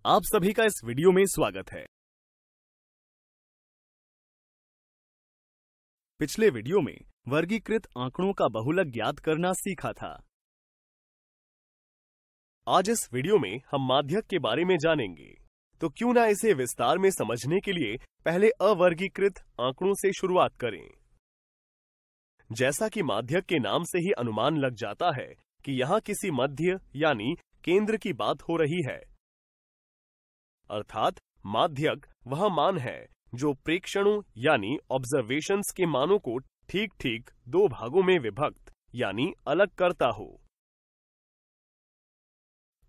आप सभी का इस वीडियो में स्वागत है। पिछले वीडियो में वर्गीकृत आंकड़ों का बहुलक ज्ञात करना सीखा था। आज इस वीडियो में हम माध्यक के बारे में जानेंगे, तो क्यों ना इसे विस्तार में समझने के लिए पहले अवर्गीकृत आंकड़ों से शुरुआत करें। जैसा कि माध्यक के नाम से ही अनुमान लग जाता है कि यहाँ किसी मध्य यानी केंद्र की बात हो रही है, अर्थात माध्यक वह मान है जो प्रेक्षणों यानी ऑब्जर्वेशंस के मानों को ठीक ठीक दो भागों में विभक्त यानी अलग करता हो।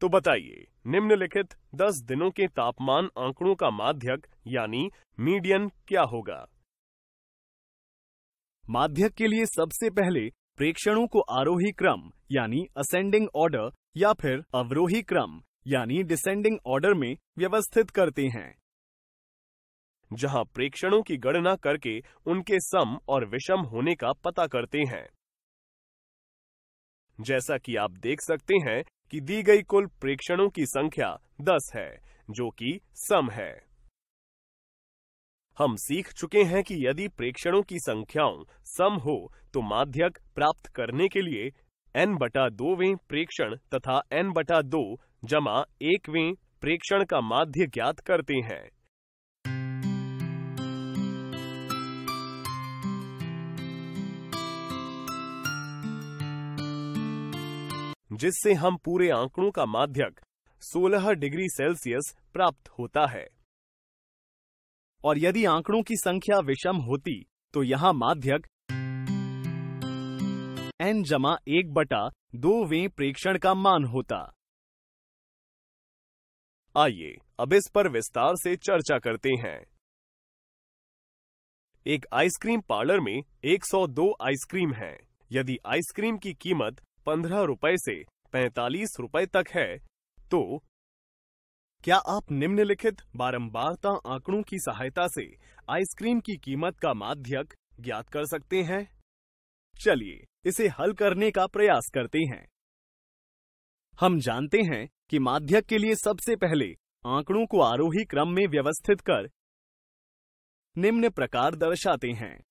तो बताइए, निम्नलिखित 10 दिनों के तापमान आंकड़ों का माध्यक यानी मीडियन क्या होगा। माध्यक के लिए सबसे पहले प्रेक्षणों को आरोही क्रम यानी असेंडिंग ऑर्डर या फिर अवरोही क्रम यानी डिसेंडिंग ऑर्डर में व्यवस्थित करते हैं, जहां प्रेक्षणों की गणना करके उनके सम और विषम होने का पता करते हैं। जैसा कि आप देख सकते हैं कि दी गई कुल प्रेक्षणों की संख्या 10 है, जो कि सम है। हम सीख चुके हैं कि यदि प्रेक्षणों की संख्याओं सम हो तो माध्यक प्राप्त करने के लिए n/2वें प्रेक्षण तथा n/2 जमा 1वें प्रेक्षण का माध्य ज्ञात करते हैं, जिससे हम पूरे आंकड़ों का माध्यक 16 डिग्री सेल्सियस प्राप्त होता है। और यदि आंकड़ों की संख्या विषम होती तो यहां माध्यक n/1/2वें प्रेक्षण का मान होता। आइए अब इस पर विस्तार से चर्चा करते हैं। एक आइसक्रीम पार्लर में 102 आइसक्रीम हैं। यदि आइसक्रीम की कीमत 15 रुपए से 45 रुपए तक है, तो क्या आप निम्नलिखित बारंबारता आंकड़ों की सहायता से आइसक्रीम की कीमत का माध्यक ज्ञात कर सकते हैं? चलिए इसे हल करने का प्रयास करते हैं। हम जानते हैं कि माध्यक के लिए सबसे पहले आंकड़ों को आरोही क्रम में व्यवस्थित कर निम्न प्रकार दर्शाते हैं।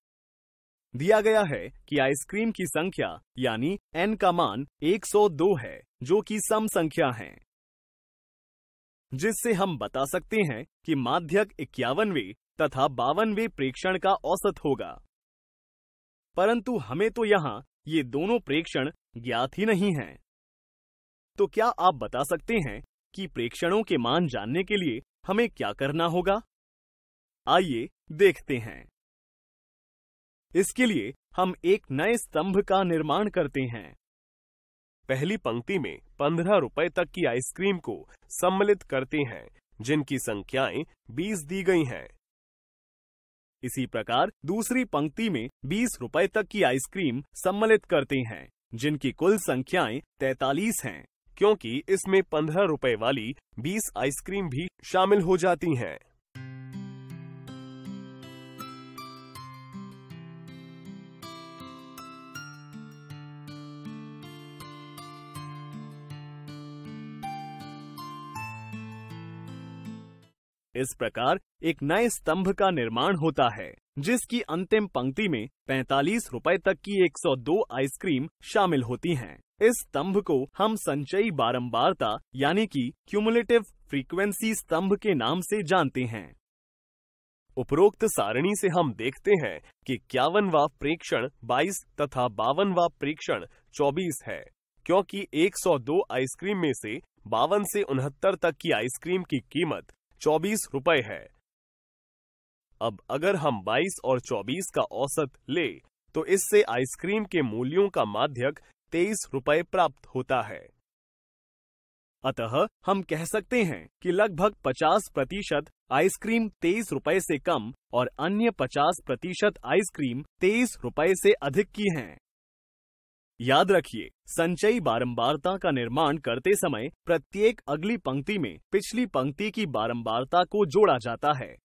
दिया गया है कि आइसक्रीम की संख्या यानी n का मान 102 है, जो कि सम संख्या है, जिससे हम बता सकते हैं कि माध्यक 51वें तथा 52वें प्रेक्षण का औसत होगा। परंतु हमें तो यहाँ ये दोनों प्रेक्षण ज्ञात ही नहीं हैं। तो क्या आप बता सकते हैं कि प्रेक्षणों के मान जानने के लिए हमें क्या करना होगा? आइए देखते हैं। इसके लिए हम एक नए स्तंभ का निर्माण करते हैं। पहली पंक्ति में 15 रुपए तक की आइसक्रीम को सम्मिलित करते हैं, जिनकी संख्याएं 20 दी गई हैं। इसी प्रकार दूसरी पंक्ति में 20 रुपए तक की आइसक्रीम सम्मिलित करते हैं, जिनकी कुल संख्याएं 43 हैं, क्योंकि इसमें 15 रुपए वाली 20 आइसक्रीम भी शामिल हो जाती हैं। इस प्रकार एक नए स्तंभ का निर्माण होता है, जिसकी अंतिम पंक्ति में 45 रुपए तक की 102 आइसक्रीम शामिल होती हैं। इस स्तंभ को हम संचयी बारंबारता यानी कि क्यूमुलेटिव फ्रीक्वेंसी स्तंभ के नाम से जानते हैं। उपरोक्त सारणी से हम देखते हैं कि 51वां प्रेक्षण 22 तथा 52वां प्रेक्षण 24 है, क्योंकि 102 आइसक्रीम में से 52 से 69 तक की आइसक्रीम की कीमत 24 रुपए है। अब अगर हम 22 और 24 का औसत ले तो इससे आइसक्रीम के मूल्यों का माध्यक 23 रुपए प्राप्त होता है। अतः हम कह सकते हैं कि लगभग 50% आइसक्रीम 23 रुपए से कम और अन्य 50% आइसक्रीम 23 रुपए से अधिक की हैं। याद रखिए, संचयी बारंबारता का निर्माण करते समय प्रत्येक अगली पंक्ति में पिछली पंक्ति की बारंबारता को जोड़ा जाता है।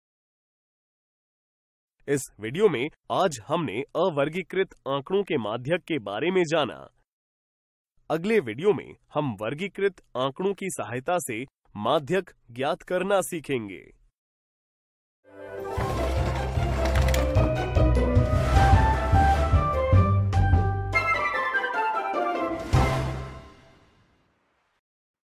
इस वीडियो में आज हमने अवर्गीकृत आंकड़ों के माध्यक के बारे में जाना। अगले वीडियो में हम वर्गीकृत आंकड़ों की सहायता से माध्यक ज्ञात करना सीखेंगे।